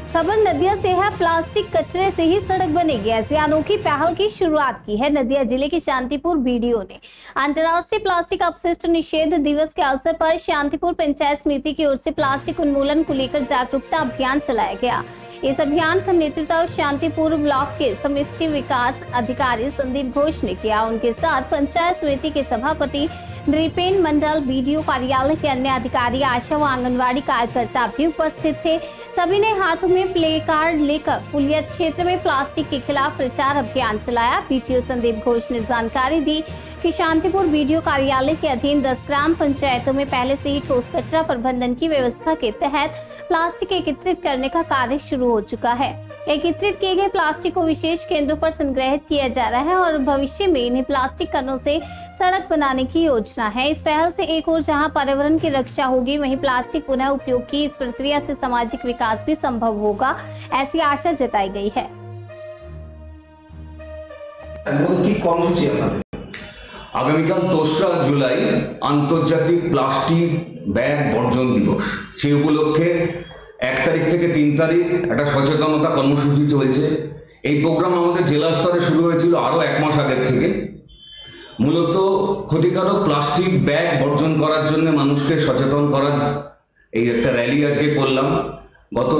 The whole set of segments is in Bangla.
खबर नदिया से है। प्लास्टिक कचरे से ही सड़क बनेगी, ऐसी अनोखी पहल की शुरुआत की है नदिया जिले के शांतिपुर बीडीओ ने। अंतर्राष्ट्रीय प्लास्टिक अपशिष्ट निषेध दिवस के अवसर पर शांतिपुर पंचायत समिति की ओर से प्लास्टिक उन्मूलन को लेकर जागरूकता अभियान चलाया गया। इस अभियान का नेतृत्व शांतिपुर ब्लॉक के समष्टि विकास अधिकारी संदीप घोष ने किया। उनके साथ पंचायत समिति के सभापति नृपेन मंडल, बीडीओ कार्यालय के अन्य अधिकारी, आशा व आंगनवाड़ी कार्यकर्ता भी उपस्थित थे। सभी ने हाथों में प्ले कार्ड लेकर पुलिया क्षेत्र में प्लास्टिक के खिलाफ प्रचार अभियान चलाया। बीडीओ संदीप घोष ने जानकारी दी कि शांतिपुर बीडीओ कार्यालय के अधीन 10 ग्राम पंचायतों में पहले से ही ठोस कचरा प्रबंधन की व्यवस्था के तहत प्लास्टिक एकत्रित करने का कार्य शुरू हो चुका है। एकत्रित किए गए प्लास्टिक को विशेष केंद्रों पर संग्रहित किया जा रहा है और भविष्य में इन्हें प्लास्टिक कणों से सड़क बनाने की योजना है। इस पहल से एक और जहां पर्यावरण की रक्षा होगी, वहीं प्लास्टिक पुनः उपयोग की इस प्रक्रिया से सामाजिक विकास भी संभव होगा, ऐसी आशा जताई गई है। আগামীকাল ২রা জুলাই আন্তর্জাতিক প্লাস্টিক ব্যাগ বর্জন দিবস। সেই উপলক্ষে 1 তারিখ থেকে 3 তারিখ একটা সচেতনতা কর্মসূচি চলছে। এই প্রোগ্রাম আমাদের জেলা স্তরে শুরু হয়েছিল আরও 1 মাস আগের থেকে। মূলত ক্ষতিকারক প্লাস্টিক ব্যাগ বর্জন করার জন্য মানুষকে সচেতন করার এই একটা র্যালি আজকে করলাম। গত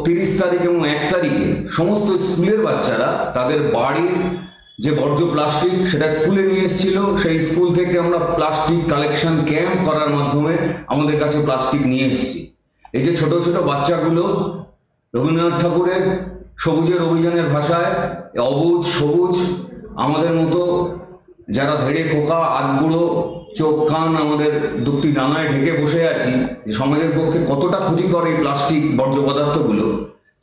30 তারিখ এবং 1 তারিখে সমস্ত স্কুলের বাচ্চারা তাদের বাড়ির যে বর্জ্য প্লাস্টিক সেটা স্কুলে নিয়ে এসেছিল। সেই স্কুল থেকে আমরা প্লাস্টিক কালেকশন ক্যাম্প করার মাধ্যমে আমাদের কাছে প্লাস্টিক নিয়ে এসেছি। এই যে ছোট ছোট বাচ্চাগুলো রবীন্দ্রনাথ ঠাকুরের সবুজের অভিযানের ভাষায় অবুজ সবুজ আমাদের মতো যারা ধেড়ে খোকা আধবুড়ো চোখ কান আমাদের দুটি ডানায় ঢেকে বসে আছি, যে সমাজের পক্ষে কতটা ক্ষতিকর এই প্লাস্টিক বর্জ্য পদার্থগুলো।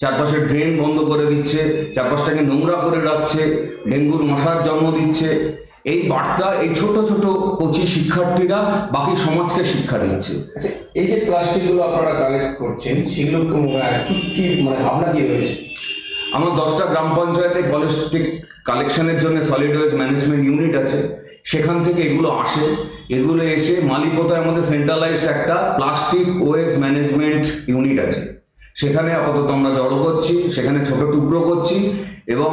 চারপাশে ড্রেন বন্ধ করে দিচ্ছে, চারপাশটাকে নোংরা করে রাখছে, ডেঙ্গুর মশার জন্ম দিচ্ছে। এই বার্তা এই ছোট ছোট কোচি শিক্ষার্থীরা বাকি সমাজকে শিক্ষা দিচ্ছে। এই যে প্লাস্টিকগুলো আপনারা কালেক্ট করছেন সেগুলো কি মানে ভাবনা কি রয়েছে? আমার 10টা গ্রাম পঞ্চায়েতে প্লাস্টিক কালেকশনের জন্য সলিড ওয়েস্ট ম্যানেজমেন্ট ইউনিট আছে, সেখান থেকে এগুলো আসে। এগুলো এসে মালিকপতায় আমাদের সেন্ট্রালাইজড একটা প্লাস্টিক ওয়েস্ট ম্যানেজমেন্ট ইউনিট আছে, সেখানে আপাতত আমরা জড়ো করছি, সেখানে ছোট টুকরো করছি এবং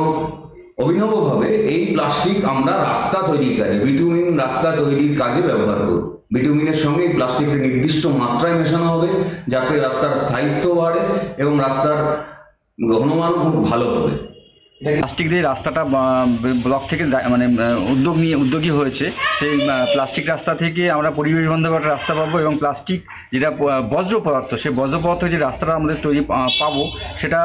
অভিনবভাবে এই প্লাস্টিক আমরা রাস্তা তৈরির কাজে, বিটুমিন রাস্তা তৈরির কাজে ব্যবহার করব। বিটুমিনের সঙ্গে এই প্লাস্টিকের নির্দিষ্ট মাত্রায় মেশানো হবে যাতে রাস্তার স্থায়িত্ব বাড়ে এবং রাস্তার ঘনমান খুব ভালো হবে। প্লাস্টিক দিয়ে রাস্তাটা ব্লক থেকে মানে উদ্যোগী হয়েছে। সেই প্লাস্টিক রাস্তা থেকে আমরা পরিবেশ বান্ধব একটা রাস্তা পাবো এবং প্লাস্টিক যেটা বজ্র পদার্থ, সেই বজ্র পদার্থ যে রাস্তাটা আমাদের তৈরি পাবো সেটা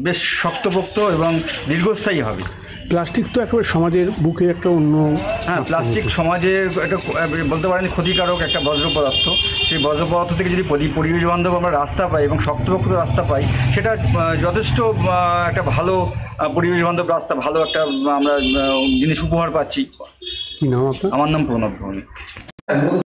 বেশ শক্তপোক্ত এবং দীর্ঘস্থায়ী হবে। প্লাস্টিক তো একেবারে সমাজের বুকে একটা অন্য, হ্যাঁ, প্লাস্টিক সমাজের একটা বলতে পারেন ক্ষতিকারক একটা বজ্র পদার্থ। সেই বজ্র পদার্থ থেকে যদি পরিবেশ বান্ধব আমরা রাস্তা পাই এবং শক্তপোক্ত রাস্তা পাই, সেটা যথেষ্ট একটা ভালো পরিবেশ বান্ধব রাস্তা, ভালো একটা আমরা জিনিস উপহার পাচ্ছি। কি নাম আপনার? আমার নাম প্রণব ভৌমিক।